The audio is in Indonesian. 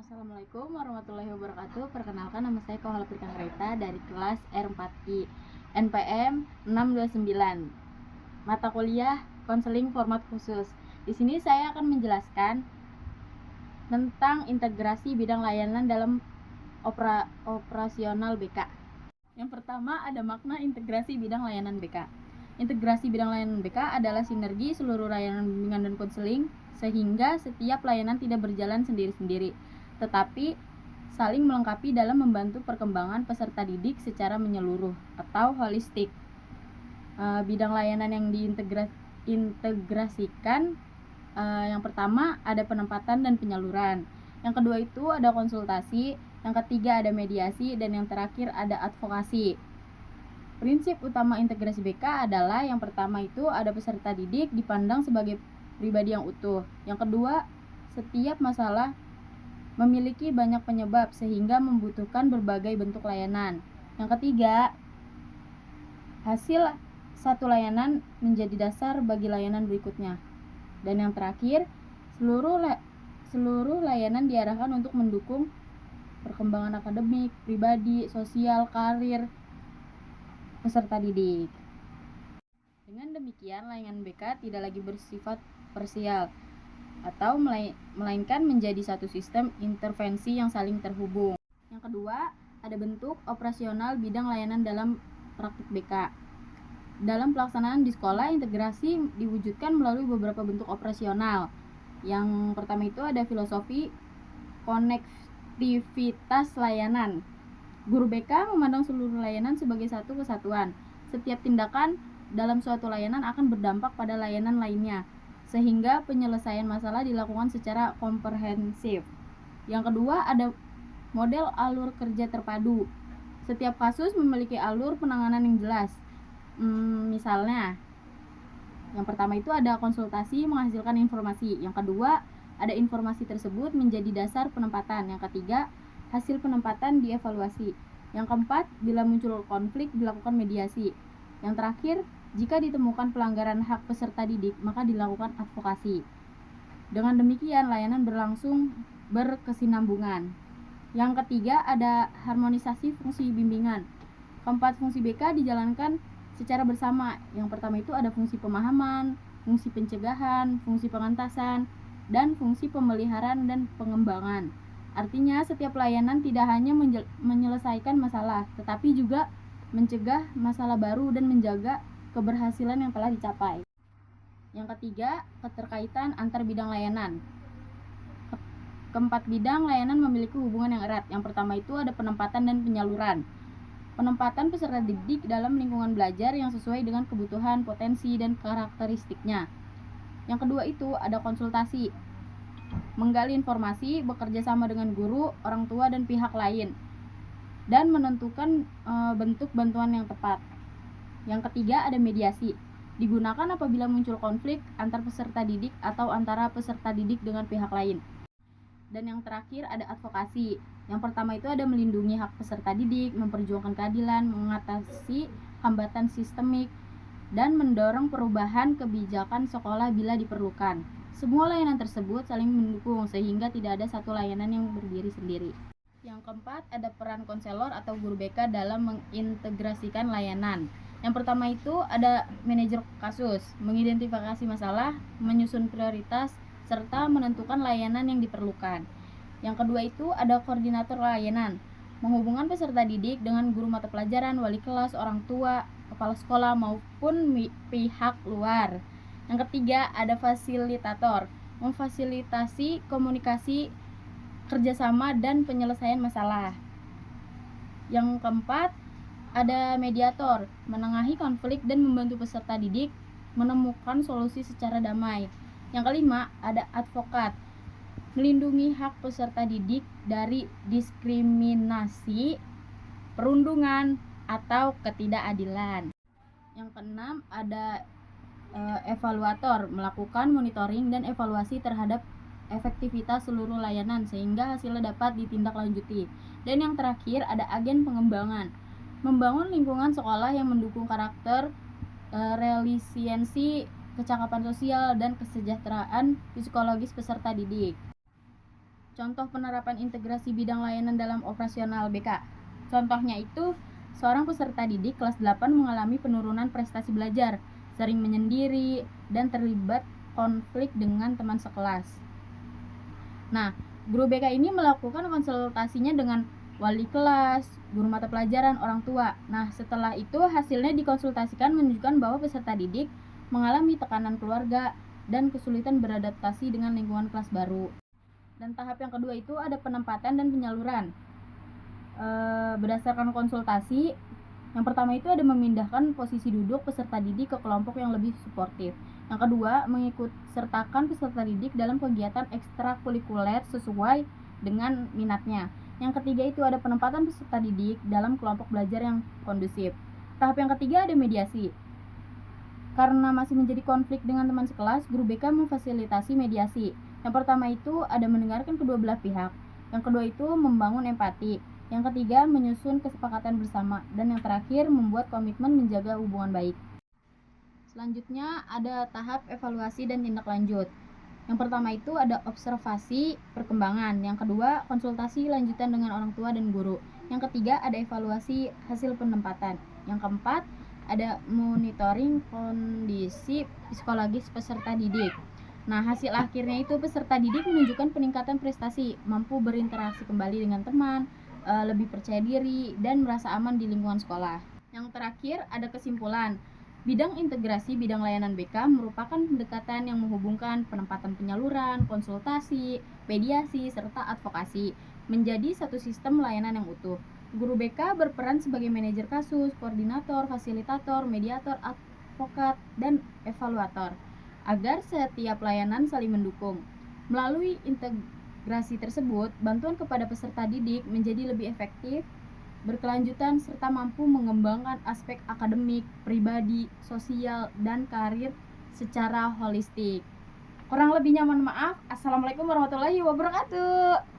Assalamualaikum warahmatullahi wabarakatuh. Perkenalkan, nama saya Kauhala Prikan Greta dari kelas R4I NPM 629. Mata kuliah konseling format khusus. Di sini saya akan menjelaskan tentang integrasi bidang layanan dalam operasional BK. Yang pertama, ada makna integrasi bidang layanan BK. Integrasi bidang layanan BK adalah sinergi seluruh layanan bimbingan dan konseling sehingga setiap layanan tidak berjalan sendiri-sendiri, tetapi saling melengkapi dalam membantu perkembangan peserta didik secara menyeluruh atau holistik. Bidang layanan yang diintegrasikan, yang pertama ada penempatan dan penyaluran, yang kedua itu ada konsultasi, yang ketiga ada mediasi, dan yang terakhir ada advokasi. Prinsip utama integrasi BK adalah yang pertama itu ada peserta didik dipandang sebagai pribadi yang utuh. Yang kedua, setiap masalah memiliki banyak penyebab sehingga membutuhkan berbagai bentuk layanan. Yang ketiga, hasil satu layanan menjadi dasar bagi layanan berikutnya. Dan yang terakhir, seluruh layanan diarahkan untuk mendukung perkembangan akademik, pribadi, sosial, karir peserta didik. Dengan demikian, layanan BK tidak lagi bersifat parsial atau melainkan menjadi satu sistem intervensi yang saling terhubung. Yang kedua, ada bentuk operasional bidang layanan dalam praktik BK. Dalam pelaksanaan di sekolah, integrasi diwujudkan melalui beberapa bentuk operasional. Yang pertama itu ada filosofi konektivitas layanan. Guru BK memandang seluruh layanan sebagai satu kesatuan. Setiap tindakan dalam suatu layanan akan berdampak pada layanan lainnya, sehingga penyelesaian masalah dilakukan secara komprehensif. Yang kedua, ada model alur kerja terpadu. Setiap kasus memiliki alur penanganan yang jelas. Misalnya, yang pertama itu ada konsultasi menghasilkan informasi. Yang kedua, ada informasi tersebut menjadi dasar penempatan. Yang ketiga, hasil penempatan dievaluasi. Yang keempat, bila muncul konflik dilakukan mediasi. Yang terakhir, jika ditemukan pelanggaran hak peserta didik, maka dilakukan advokasi. Dengan demikian, layanan berlangsung berkesinambungan. Yang ketiga, ada harmonisasi fungsi bimbingan. Keempat fungsi BK dijalankan secara bersama. Yang pertama itu ada fungsi pemahaman, fungsi pencegahan, fungsi pengentasan, dan fungsi pemeliharaan dan pengembangan. Artinya, setiap layanan tidak hanya menyelesaikan masalah, tetapi juga mencegah masalah baru dan menjaga keberhasilan yang telah dicapai. Yang ketiga, keterkaitan antar bidang layanan. Keempat bidang layanan memiliki hubungan yang erat. Yang pertama itu ada penempatan dan penyaluran. Penempatan peserta didik dalam lingkungan belajar yang sesuai dengan kebutuhan, potensi, dan karakteristiknya. Yang kedua itu ada konsultasi. Menggali informasi, bekerja sama dengan guru, orang tua, dan pihak lain, dan menentukan bentuk bantuan yang tepat. Yang ketiga ada mediasi. Digunakan apabila muncul konflik antar peserta didik atau antara peserta didik dengan pihak lain. Dan yang terakhir ada advokasi. Yang pertama itu ada melindungi hak peserta didik, memperjuangkan keadilan, mengatasi hambatan sistemik, dan mendorong perubahan kebijakan sekolah bila diperlukan. Semua layanan tersebut saling mendukung sehingga tidak ada satu layanan yang berdiri sendiri. Yang keempat, ada peran konselor atau guru BK dalam mengintegrasikan layanan. Yang pertama itu ada manajer kasus, mengidentifikasi masalah, menyusun prioritas, serta menentukan layanan yang diperlukan. Yang kedua itu ada koordinator layanan, menghubungkan peserta didik dengan guru mata pelajaran, wali kelas, orang tua, kepala sekolah, maupun pihak luar. Yang ketiga ada fasilitator, memfasilitasi komunikasi, kerjasama, dan penyelesaian masalah. Yang keempat ada mediator, menengahi konflik dan membantu peserta didik menemukan solusi secara damai. Yang kelima ada advokat, melindungi hak peserta didik dari diskriminasi, perundungan, atau ketidakadilan. Yang keenam ada evaluator, melakukan monitoring dan evaluasi terhadap efektivitas seluruh layanan sehingga hasilnya dapat ditindaklanjuti. Dan yang terakhir ada agen pengembangan, membangun lingkungan sekolah yang mendukung karakter, resiliensi, kecakapan sosial, dan kesejahteraan psikologis peserta didik. contoh penerapan integrasi bidang layanan dalam operasional BK. Contohnya itu, seorang peserta didik kelas 8 mengalami penurunan prestasi belajar, sering menyendiri, dan terlibat konflik dengan teman sekelas. Nah, guru BK ini melakukan konsultasinya dengan wali kelas, guru mata pelajaran, orang tua. Nah, setelah itu hasilnya dikonsultasikan menunjukkan bahwa peserta didik mengalami tekanan keluarga dan kesulitan beradaptasi dengan lingkungan kelas baru. Dan tahap yang kedua itu ada penempatan dan penyaluran. Berdasarkan konsultasi, yang pertama itu ada memindahkan posisi duduk peserta didik ke kelompok yang lebih suportif. Yang kedua, mengikut sertakan peserta didik dalam kegiatan ekstrakurikuler sesuai dengan minatnya. Yang ketiga itu ada penempatan peserta didik dalam kelompok belajar yang kondusif. Tahap yang ketiga ada mediasi. Karena masih menjadi konflik dengan teman sekelas, guru BK memfasilitasi mediasi. Yang pertama itu ada mendengarkan kedua belah pihak. Yang kedua itu membangun empati. Yang ketiga menyusun kesepakatan bersama. Dan yang terakhir membuat komitmen menjaga hubungan baik. Selanjutnya ada tahap evaluasi dan tindak lanjut. Yang pertama itu ada observasi perkembangan. Yang kedua konsultasi lanjutan dengan orang tua dan guru. Yang ketiga ada evaluasi hasil penempatan. Yang keempat ada monitoring kondisi psikologis peserta didik. Nah, hasil akhirnya itu peserta didik menunjukkan peningkatan prestasi, mampu berinteraksi kembali dengan teman, lebih percaya diri, dan merasa aman di lingkungan sekolah. Yang terakhir ada kesimpulan. Bidang integrasi bidang layanan BK merupakan pendekatan yang menghubungkan penempatan penyaluran, konsultasi, mediasi, serta advokasi menjadi satu sistem layanan yang utuh. Guru BK berperan sebagai manajer kasus, koordinator, fasilitator, mediator, advokat, dan evaluator agar setiap layanan saling mendukung. Melalui integrasi tersebut, bantuan kepada peserta didik menjadi lebih efektif, berkelanjutan, serta mampu mengembangkan aspek akademik, pribadi, sosial, dan karir secara holistik. Kurang lebihnya mohon maaf. Assalamualaikum warahmatullahi wabarakatuh.